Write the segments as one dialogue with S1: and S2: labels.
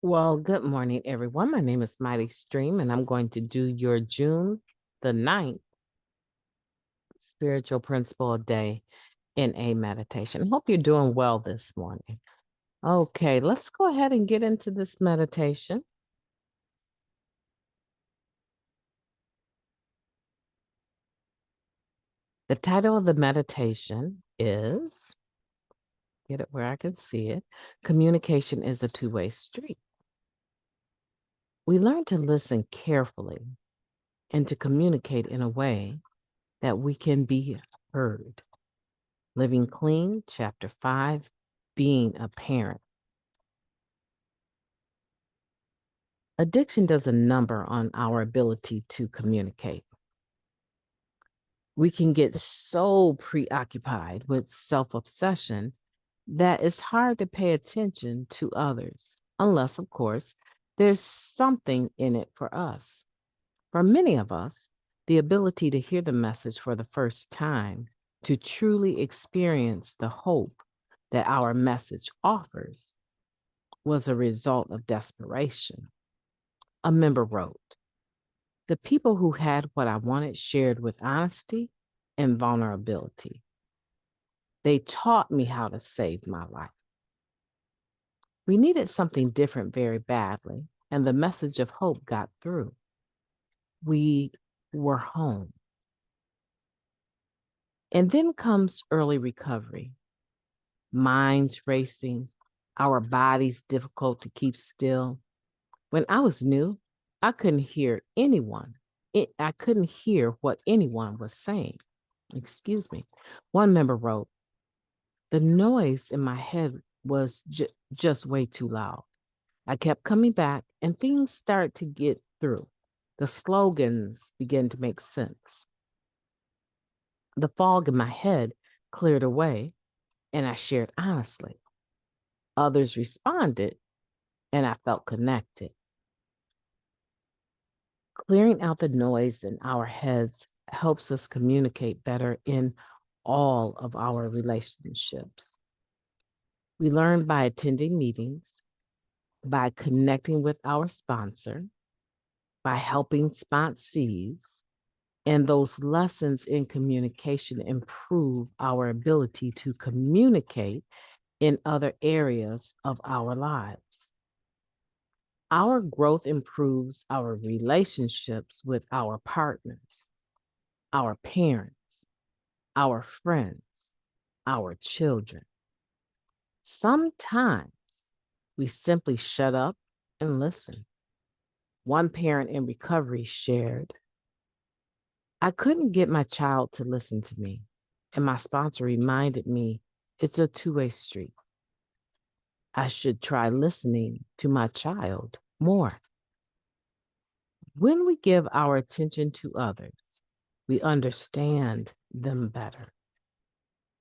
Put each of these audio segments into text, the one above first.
S1: Well, good morning, everyone. My name is MightyStream, and I'm going to do your June the 9th Spiritual Principle Day in a meditation. Hope you're doing well this morning. Okay, let's go ahead and get into this meditation. The title of the meditation is, get it where I can see it, Communication is a Two-Way Street. We learn to listen carefully and to communicate in a way that we can be heard. Living Clean, Chapter 5, Being a Parent. Addiction does a number on our ability to communicate. We can get so preoccupied with self-obsession that it's hard to pay attention to others, unless, of course, there's something in it for us. For many of us, the ability to hear the message for the first time, to truly experience the hope that our message offers, was a result of desperation. A member wrote, "The people who had what I wanted shared with honesty and vulnerability. They taught me how to save my life." We needed something different very badly, and the message of hope got through. We were home. And then comes early recovery. Minds racing, our bodies difficult to keep still. When I was new, I couldn't hear anyone. I couldn't hear what anyone was saying. Excuse me. One member wrote, "The noise in my head was just way too loud. I kept coming back and things started to get through. The slogans began to make sense. The fog in my head cleared away and I shared honestly. Others responded and I felt connected." Clearing out the noise in our heads helps us communicate better in all of our relationships. We learn by attending meetings, by connecting with our sponsor, by helping sponsees, and those lessons in communication improve our ability to communicate in other areas of our lives. Our growth improves our relationships with our partners, our parents, our friends, our children. Sometimes we simply shut up and listen. One parent in recovery shared, "I couldn't get my child to listen to me, and my sponsor reminded me it's a two-way street. I should try listening to my child more." When we give our attention to others, we understand them better.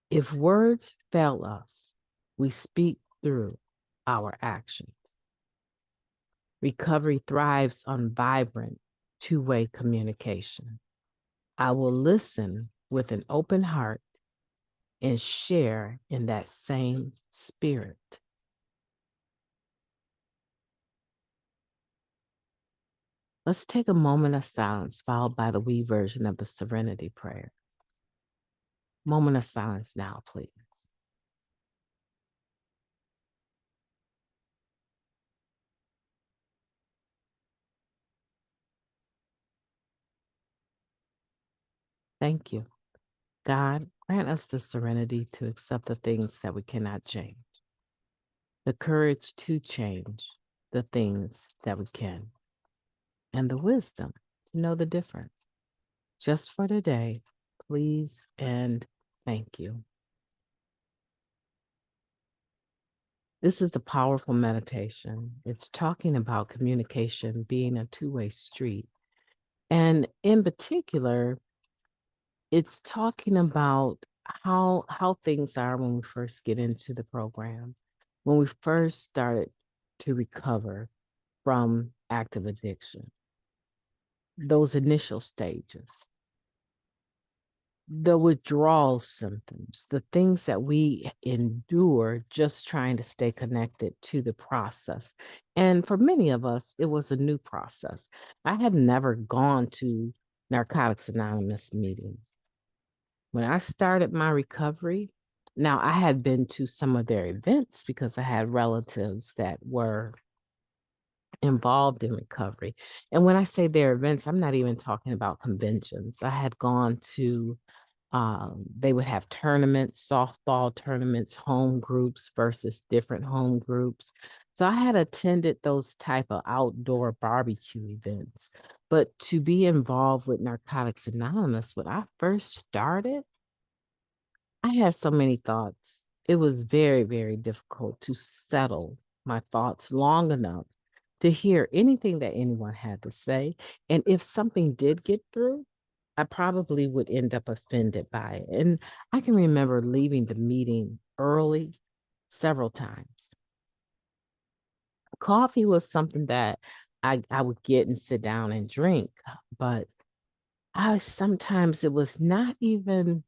S1: If words fail us, we speak through our actions. Recovery thrives on vibrant, two-way communication. I will listen with an open heart and share in that same spirit. Let's take a moment of silence, followed by the we version of the Serenity Prayer. Moment of silence now, please. Thank you. God, grant us the serenity to accept the things that we cannot change, the courage to change the things that we can, and the wisdom to know the difference. Just for today, please and thank you. This is a powerful meditation. It's talking about communication being a two-way street. And in particular, it's talking about how things are when we first get into the program, when we first started to recover from active addiction, those initial stages. the withdrawal symptoms, the things that we endure just trying to stay connected to the process. And for many of us, it was a new process. I had never gone to Narcotics Anonymous meetings. When I started my recovery, now I had been to some of their events because I had relatives that were involved in recovery. And when I say their events, I'm not even talking about conventions. I had gone to they would have tournaments, softball tournaments, home groups versus different home groups. So I had attended those type of outdoor barbecue events. But to be involved with Narcotics Anonymous, when I first started, I had so many thoughts. It was very, very difficult to settle my thoughts long enough to hear anything that anyone had to say. And if something did get through, I probably would end up offended by it. And I can remember leaving the meeting early several times. Coffee was something that I would get and sit down and drink, but I sometimes it was not even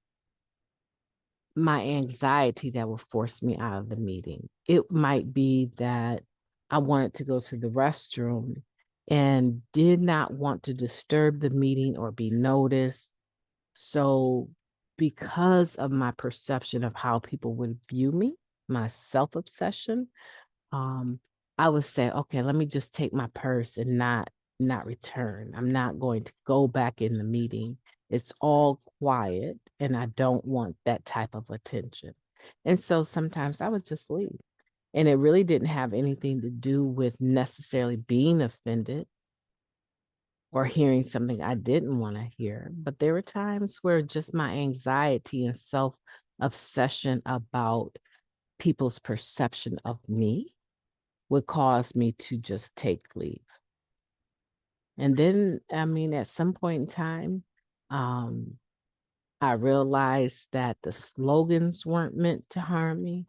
S1: my anxiety that would force me out of the meeting. It might be that I wanted to go to the restroom and did not want to disturb the meeting or be noticed. So, because of my perception of how people would view me, my self obsession, um, I would say, okay, let me just take my purse and not return. I'm not going to go back in the meeting. It's all quiet, and I don't want that type of attention. And so sometimes I would just leave. And it really didn't have anything to do with necessarily being offended or hearing something I didn't want to hear. But there were times where just my anxiety and self obsession about people's perception of me would cause me to just take leave. And then, I mean, at some point in time, um, I realized that the slogans weren't meant to harm me.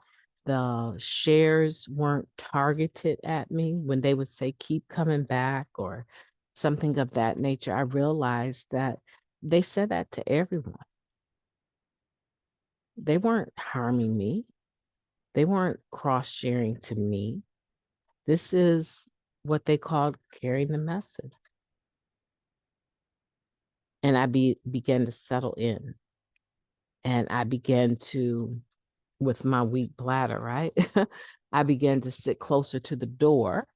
S1: The shares weren't targeted at me when they would say, keep coming back or something of that nature. I realized that they said that to everyone. They weren't harming me. They weren't cross sharing to me. This is what they called carrying the message. And I began to settle in. And I began to, with my weak bladder, right? I began to sit closer to the door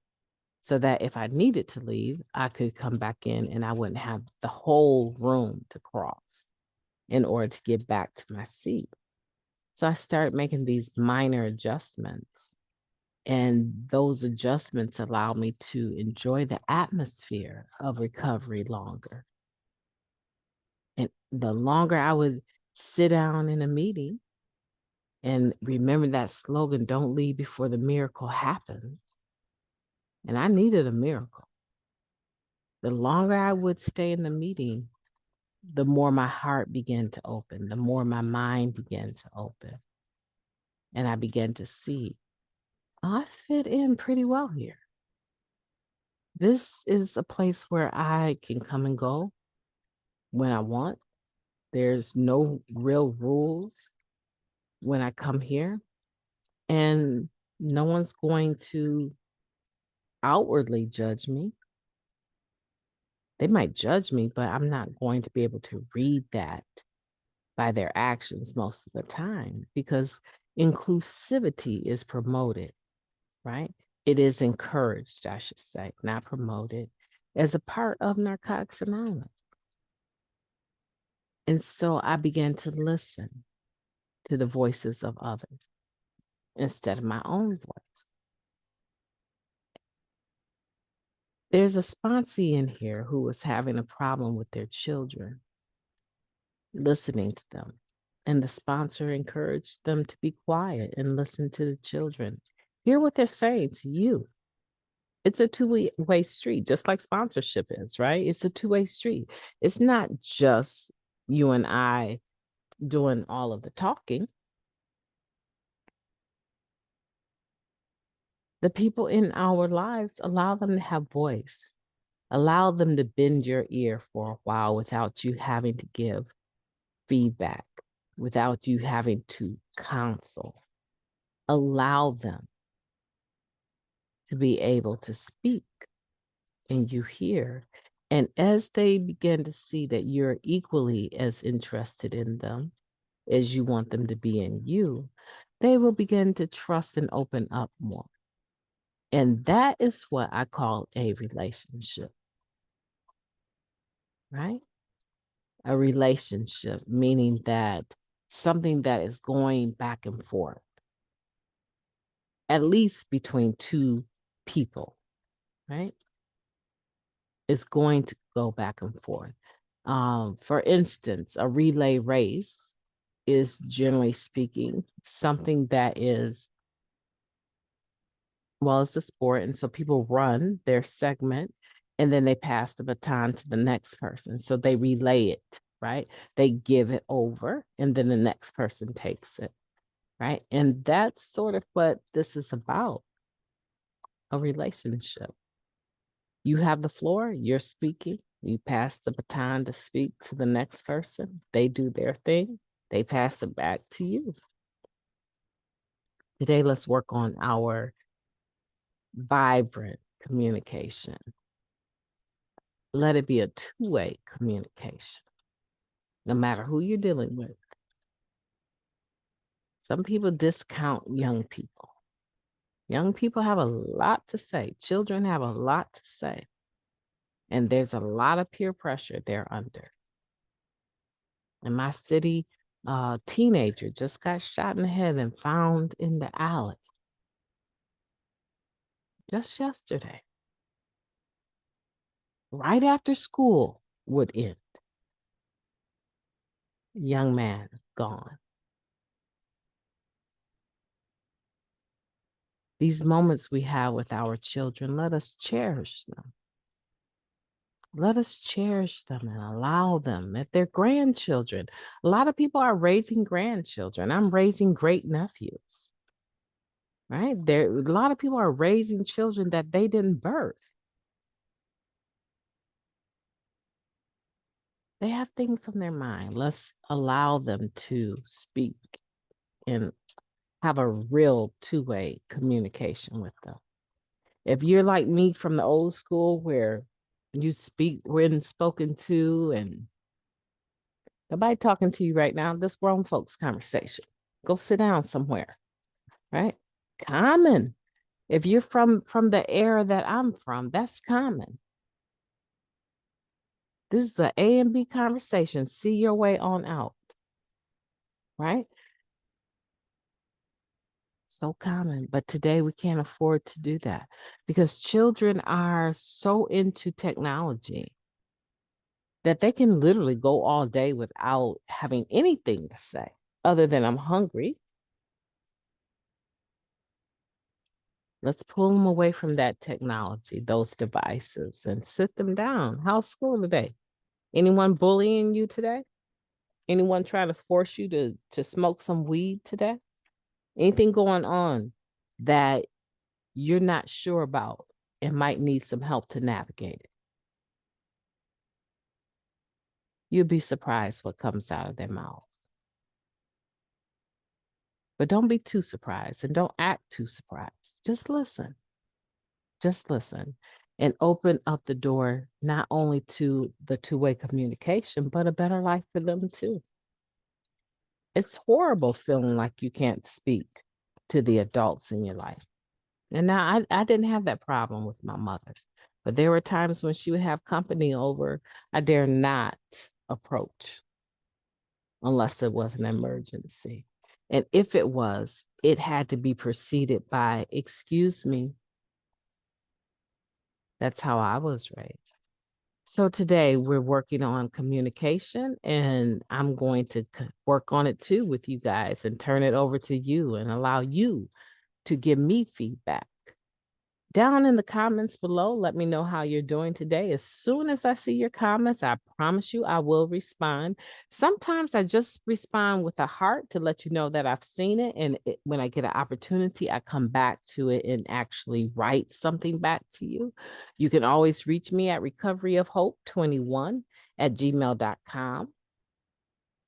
S1: so that if I needed to leave, I could come back in and I wouldn't have the whole room to cross in order to get back to my seat. So I started making these minor adjustments. And those adjustments allowed me to enjoy the atmosphere of recovery longer. And the longer I would sit down in a meeting and remember that slogan, don't leave before the miracle happens. And I needed a miracle. The longer I would stay in the meeting, the more my heart began to open, the more my mind began to open. And I began to see, I fit in pretty well here. This is a place where I can come and go when I want. There's no real rules when I come here. And no one's going to outwardly judge me. They might judge me, but I'm not going to be able to read that by their actions most of the time because inclusivity is promoted, right? It is encouraged, I should say, not promoted, as a part of Narcotics Anonymous. And so I began to listen to the voices of others instead of my own voice. There's a sponsee in here who was having a problem with their children, listening to them. And the sponsor encouraged them to be quiet and listen to the children. Hear what they're saying to you. It's a two-way street, just like sponsorship is, right? It's a two-way street. It's not just you and I doing all of the talking. The people in our lives, allow them to have voice. Allow them to bend your ear for a while without you having to give feedback without you having to counsel. Allow them to be able to speak and you hear. And as they begin to see that you're equally as interested in them as you want them to be in you, they will begin to trust and open up more. And that is what I call a relationship, right? A relationship, meaning that something that is going back and forth, at least between two people, right? It's going to go back and forth. For instance, a relay race is, generally speaking, something that is, well, it's a sport. And so people run their segment and then they pass the baton to the next person. So they relay it, right? They give it over and then the next person takes it, right? And that's sort of what this is about, a relationship. You have the floor, you're speaking, you pass the baton to speak to the next person. They do their thing, they pass it back to you. Today, let's work on our vibrant communication. Let it be a two-way communication, no matter who you're dealing with. Some people discount young people. Young people have a lot to say. Children have a lot to say. And there's a lot of peer pressure they're under. In my city, a teenager just got shot in the head and found in the alley just yesterday, right after school would end. Young man gone. These moments we have with our children, let us cherish them. Let us cherish them and allow them. If they're grandchildren, a lot of people are raising grandchildren. I'm raising great nephews, right? A lot of people are raising children that they didn't birth. They have things on their mind. Let's allow them to speak and have a real two-way communication with them. If you're like me from the old school where you speak when spoken to and nobody talking to you right now, this grown folks conversation. Go sit down somewhere, right? Common. If you're from the era that I'm from, that's common. This is an A and B conversation. See your way on out, right? So common, but today we can't afford to do that because children are so into technology that they can literally go all day without having anything to say other than I'm hungry. Let's pull them away from that technology, those devices, and sit them down. How's school today? Anyone bullying you today? Anyone trying to force you to smoke some weed today? Anything going on that you're not sure about and might need some help to navigate it? You'll be surprised what comes out of their mouths. But don't be too surprised and don't act too surprised. Just listen. Just listen and open up the door not only to the two-way communication, but a better life for them too. It's horrible feeling like you can't speak to the adults in your life. And now I didn't have that problem with my mother, but there were times when she would have company over, I dare not approach unless it was an emergency. And if it was, it had to be preceded by, excuse me. That's how I was raised. So today we're working on communication and I'm going to work on it too with you guys and turn it over to you and allow you to give me feedback. Down in the comments below, let me know how you're doing today. As soon as I see your comments, I promise you I will respond. Sometimes I just respond with a heart to let you know that I've seen it. And when I get an opportunity, I come back to it and actually write something back to you. You can always reach me at recoveryofhope21@gmail.com.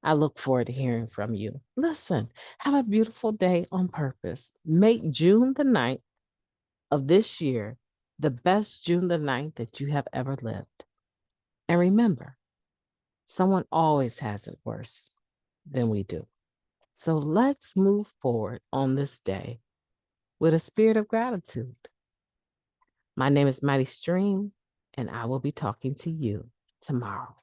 S1: I look forward to hearing from you. Listen, have a beautiful day on purpose. Make June the 9th of this year the best June the 9th that you have ever lived. And remember, someone always has it worse than we do. So let's move forward on this day with a spirit of gratitude. My name is Mighty Stream, and I will be talking to you tomorrow.